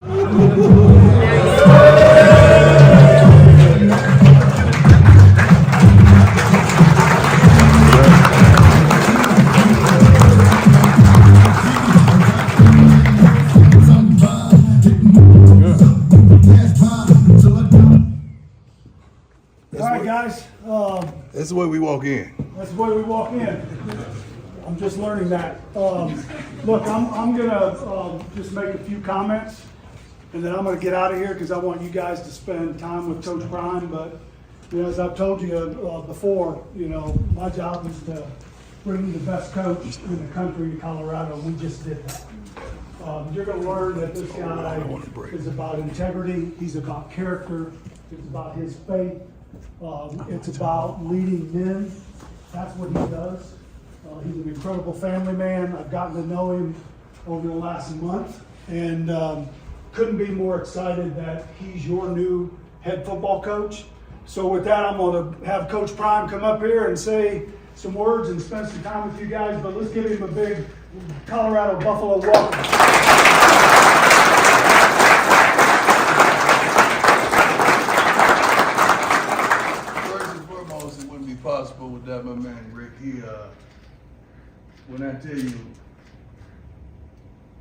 Guys, that's the way we walk in. That's the way we walk in. I'm just learning that. Look, I'm gonna just make a few comments, and then I'm gonna get out of here because I want you guys to spend time with Coach Prime. But you know, as I've told you before, you know, my job is to bring the best coach in the country to Colorado. We just did that. You're gonna learn that this guy is about integrity. He's about character. It's about his faith. It's about leading men. That's what he does. He's an incredible family man. I've gotten to know him over the last month, and couldn't be more excited that he's your new head football coach. So with that, I'm going to have Coach Prime come up here and say some words and spend some time with you guys. But let's give him a big Colorado Buffalo welcome. Possible without my man Rick. When I tell you,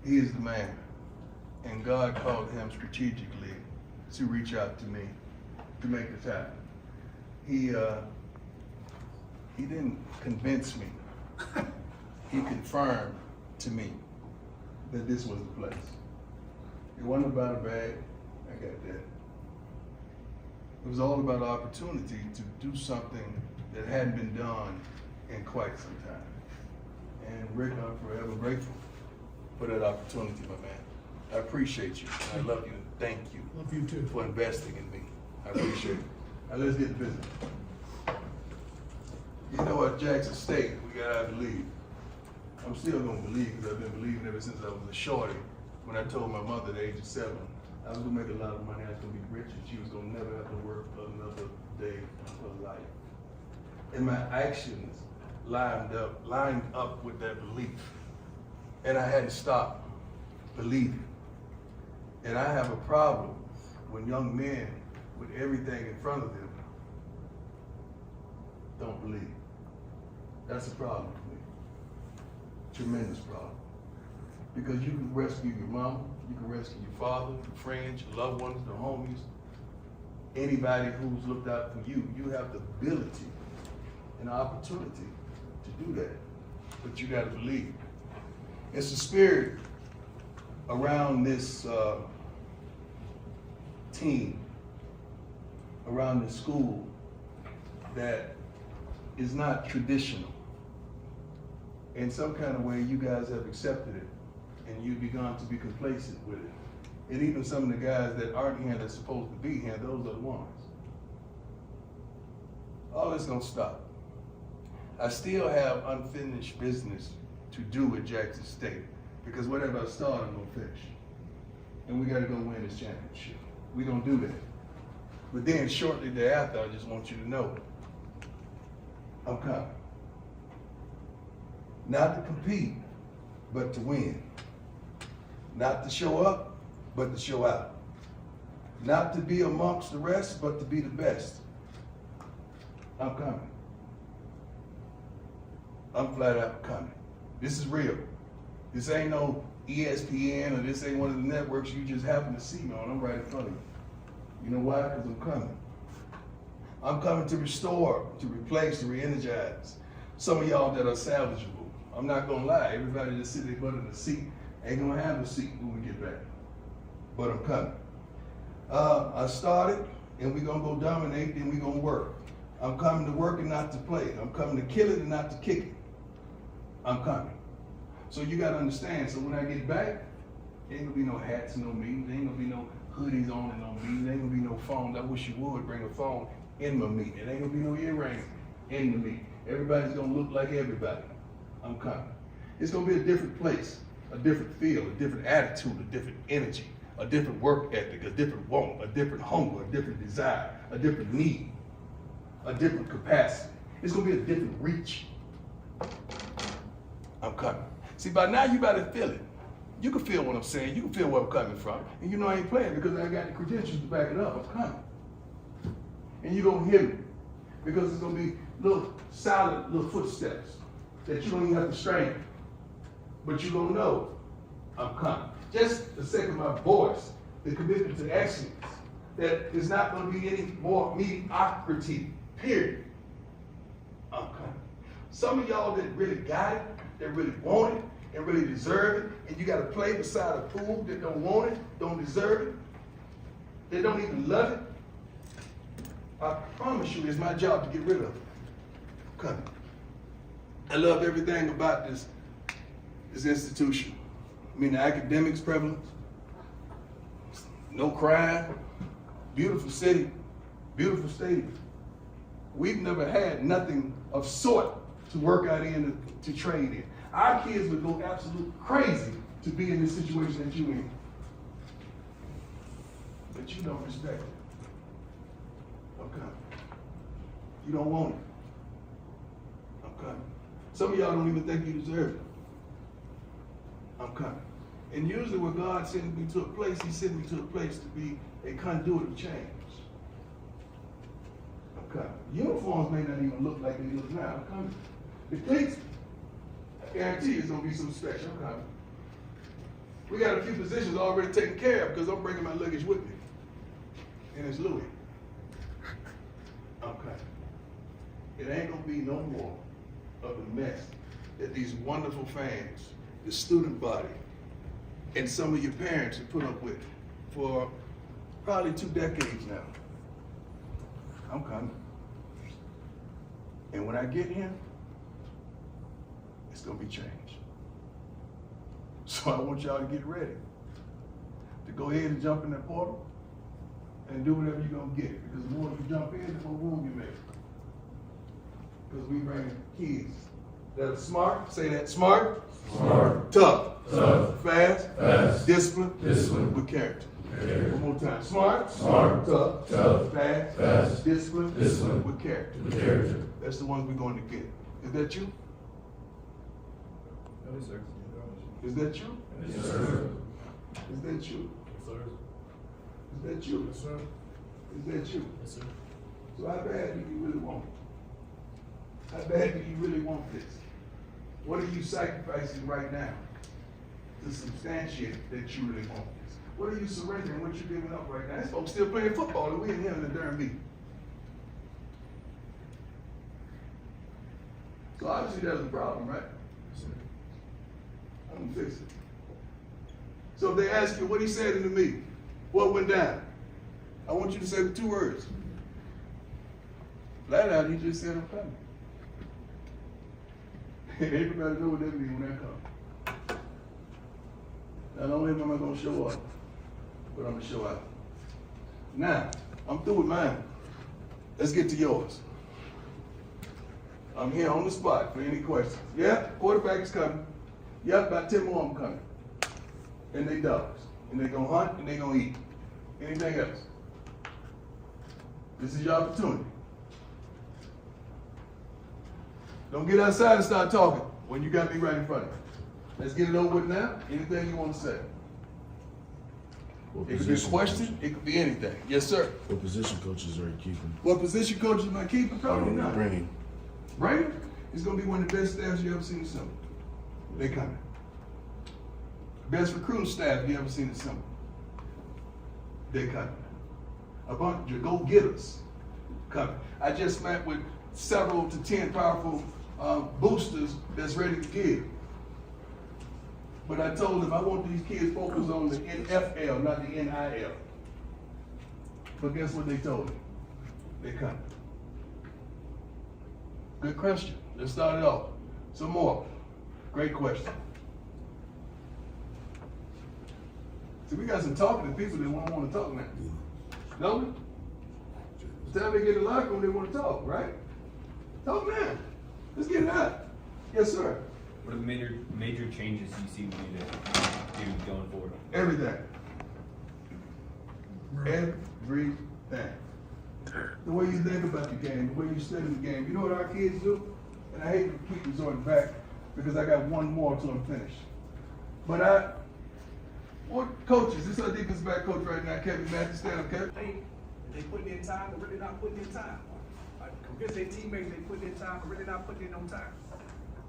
he is the man, and God called him strategically to reach out to me to make this happen. He didn't convince me. He confirmed to me that this was the place. It wasn't about a bag. I got that. It was all about opportunity to do something that hadn't been done in quite some time. And Rick, I'm forever grateful for that opportunity, my man. I appreciate you. I love you. Thank you. Love you too. For investing in me. I appreciate it. Now let's get to business. You know, at Jackson State, we gotta believe. I'm still gonna believe because I've been believing ever since I was a shorty. When I told my mother at the age of 7, I was gonna make a lot of money, I was gonna be rich, and she was gonna never have to work another day of her life. And my actions lined up with that belief. And I hadn't stopped believing. And I have a problem when young men with everything in front of them don't believe. That's a problem for me. Tremendous problem. Because you can rescue your mama, you can rescue your father, your friends, your loved ones, the homies, anybody who's looked out for you. You have the ability an opportunity to do that, but you got to believe. It's the spirit around this team, around this school, that is not traditional. In some kind of way, you guys have accepted it, and you've begun to be complacent with it. And even some of the guys that aren't here that's supposed to be here, those are the ones. All this gonna stop. I still have unfinished business to do at Jackson State because whatever I start, I'm gonna finish. And we gotta go win this championship. We gonna do that. But then shortly thereafter, I just want you to know, I'm coming. Not to compete, but to win. Not to show up, but to show out. Not to be amongst the rest, but to be the best. I'm coming. I'm flat out coming. This is real. This ain't no ESPN or this ain't one of the networks you just happen to see me on. I'm right in front of you. You know why? Because I'm coming. I'm coming to restore, to replace, to re-energize some of y'all that are salvageable. I'm not gonna lie, everybody that sit their butt in the seat ain't gonna have a seat when we get back. But I'm coming. I started, and we're gonna go dominate, then we're gonna work. I'm coming to work and not to play. I'm coming to kill it and not to kick it. I'm coming. So you gotta understand, so when I get back, ain't gonna be no hats, no meetings, ain't gonna be no hoodies on and no meetings, ain't gonna be no phones. I wish you would bring a phone in my meeting. It ain't gonna be no earrings in the meeting. Everybody's gonna look like everybody. I'm coming. It's gonna be a different place, a different feel, a different attitude, a different energy, a different work ethic, a different want, a different hunger, a different desire, a different need, a different capacity. It's gonna be a different reach. I'm coming. See, by now you better feel it. You can feel what I'm saying. You can feel where I'm coming from. And you know I ain't playing because I got the credentials to back it up. I'm coming. And you're going to hear me. Because it's going to be little silent little footsteps that you don't even have to strain. But you're going to know I'm coming. Just the sake of my voice, the commitment to excellence, that there's not going to be any more mediocrity, period. I'm coming. Some of y'all that really got it, that really want it, and really deserve it, and you got to play beside a fool that don't want it, don't deserve it, that don't even love it. I promise you, it's my job to get rid of it. Coming. I love everything about this institution. I mean, the academics prevalent, no crime, beautiful city, beautiful stadium. We've never had nothing of sort to work out in, to trade in. Our kids would go absolutely crazy to be in this situation that you're in. But you don't respect it. Okay. You don't want it. I'm coming. Some of y'all don't even think you deserve it. I'm coming. And usually when God sends me to a place, he sends me to a place to be a conduit of change. I'm coming. Uniforms may not even look like they look now. I'm coming. The cleats, I guarantee it's going to be some special. I'm coming. We got a few positions already taken care of because I'm bringing my luggage with me. And it's Louis. I'm coming. It ain't going to be no more of the mess that these wonderful fans, the student body, and some of your parents have put up with for probably 2 decades now. I'm coming. And when I get here, it's gonna be changed. So I want y'all to get ready to go ahead and jump in that portal and do whatever you're gonna get. Because the more you jump in, the more room you make. Because we bring kids that are smart, say that, smart, tough, fast, disciplined, with character. One more time. Smart, tough, fast, disciplined, with character. That's the ones we're going to get. Is that you? Yes, sir. Is that you? Yes, sir. Is that you? Yes, sir. Is that you? Yes, sir. Is that you? Yes, sir. So how bad do you really want it? How bad do you really want this? What are you sacrificing right now to substantiate that you really want this? What are you surrendering? What you giving up right now? These folks still playing football and we in here in the darn meeting. So obviously there's a problem, right? Yes, sir. I'm gonna fix it. So if they ask you what he said in the meeting, what went down? I want you to say the 2 words. Flat out, he just said I'm coming. And everybody know what that means when that comes. Not only am I gonna show up, but I'm gonna show out. Now, I'm through with mine. Let's get to yours. I'm here on the spot for any questions. Yeah, quarterback is coming. Yep, about 10 more of them coming. And they dogs. And they gonna hunt and they gonna eat. Anything else? This is your opportunity. Don't get outside and start talking when you got me right in front of you. Let's get it over with now. Anything you want to say? It could be a question. It could be anything. Yes, sir. What position coaches are you keeping? What position coaches am I keeping? Probably not. Bringing. Right? It's going to be one of the best staffs you ever seen in summer. They coming. Best recruiting staff you ever seen in summer. They coming. A bunch of go-getters coming. I just met with several to 10 powerful boosters that's ready to give. But I told them I want these kids focused on the NFL, not the NIL. But guess what they told me? They coming. Good question. Let's start it off. Some more. Great question. See, we got some talking to people that won't want to talk now. Don't we? It's time they get in the locker room, they want to talk, right? Talk now. Let's get it out. Yes, sir. What are the major changes you see we need to do going forward? Everything. Everything. The way you think about the game, the way you study the game. You know what our kids do? And I hate to keep resorting back because I got one more till I'm finished. But What coaches? This is our defensive back coach right now, Kevin Matthews. Stand up, Kevin. They putting in time, but really not putting in time. I convince their teammates they putting in time, but really not putting in no time.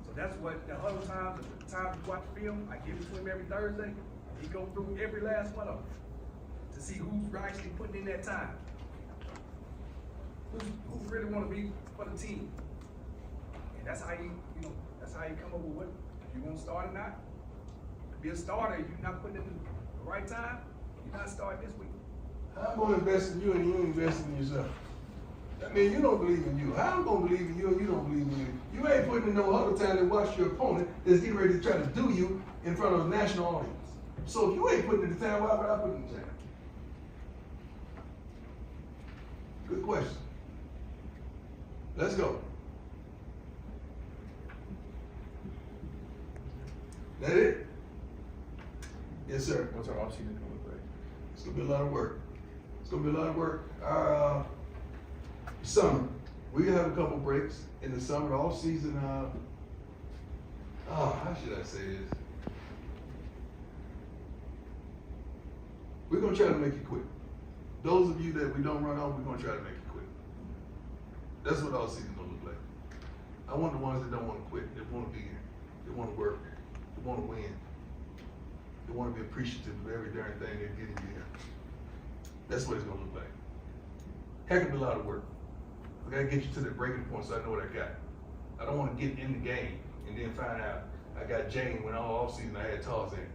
So that's what the other times, the times you watch film, I give it to him every Thursday. He go through every last one of them to see who's actually putting in that time. Who really want to be for the team. And that's how that's how you come up with what, if you want to start or not. Be a starter, if you're not putting in the right time, you're not starting this week. I'm going to invest in you and you invest in yourself. I mean, you don't believe in you. How I'm going to believe in you and you don't believe in you? You ain't putting in no huddle time to watch your opponent that's getting ready to try to do you in front of a national audience. So if you ain't putting in the time, why would I put in the time? Good question. Let's go. That it? Yes, sir. What's our offseason gonna look like? It's gonna be a lot of work. It's gonna be a lot of work. Our summer, we have a couple breaks in the summer. The off season. How should I say this? We're gonna try to make it quick. Those of you that we don't run on, we're gonna try to make it quick. That's what off season gonna look like. I want the ones that don't want to quit. They want to be here. They want to work. They want to win. They want to be appreciative of every darn thing they're getting here. That's what it's gonna look like. Heck of a lot of work. I gotta get you to the breaking point so I know what I got. I don't want to get in the game and then find out I got Jane when all off season I had Tarzan.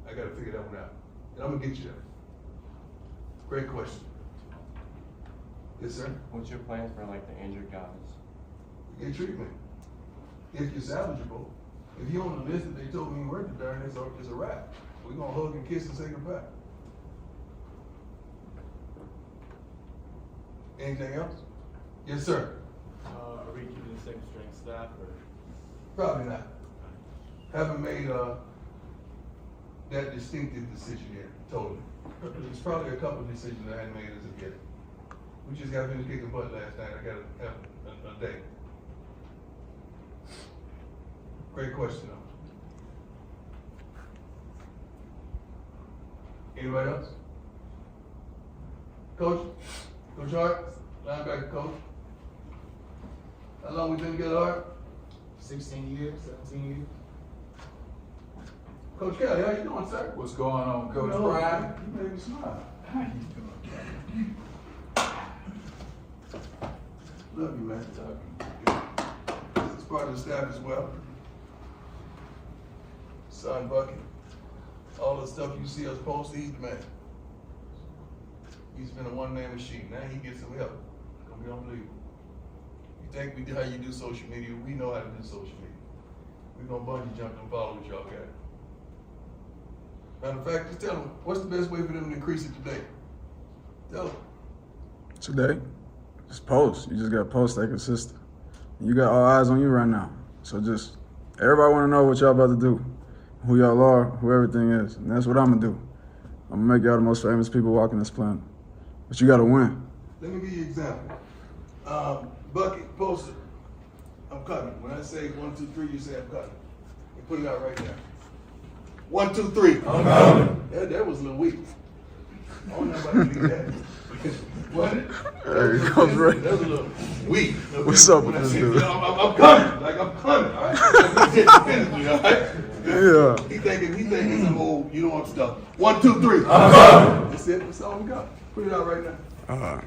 I gotta figure that one out. And I'm gonna get you there. Great question. Yes, sir. What's your plans for like the injured guys? You get treatment. If you're salvageable. If you're on the list that they told me you weren't, darn, it's a wrap. We're gonna hug and kiss and say goodbye. Anything else? Yes, sir. Are we keeping the second string staff or? Probably not. Haven't made that distinctive decision yet, totally. There's probably a couple of decisions I hadn't made as of yet. We just got finished kicking butt last night. I gotta have a day. Great question though. Anybody else? Coach? Coach Hart? Linebacker coach? How long we been together, Hart? 16 years, 17 years. Coach Kelly, how you doing, sir? What's going on, Coach No, Brian? You made me smile. How you doing, Love you, man. This is part of the staff as well. Son Bucky. All the stuff you see us post, he's the man. He's been a one-man machine. Now he gets some help. It's gonna be unbelievable. You think we do how you do social media? We know how to do social media. We're gonna bungee jump and follow what y'all got. Matter of fact, just tell them, what's the best way for them to increase it today? Tell them. Today, just post. You just gotta post, stay consistent. You got all eyes on you right now. So just, everybody wanna know what y'all about to do, who y'all are, who everything is. And that's what I'm gonna do. I'm gonna make y'all the most famous people walking this planet. But you gotta win. Let me give you an example. Bucket, poster. I'm cutting. When I say 1, 2, 3, you say I'm cutting. You put it out right now. 1, 2, 3. I'm coming. That was a little weak. I don't know about to leave that. What? There he comes right. That was a little weak. Okay? What's up When with I this say, dude? I'm coming. Like I'm coming. All right. Physically, all right. Yeah. He thinking some old, you don't want stuff. 1, 2, 3. I'm coming. That's it. That's all we got. Put it out right now. All right.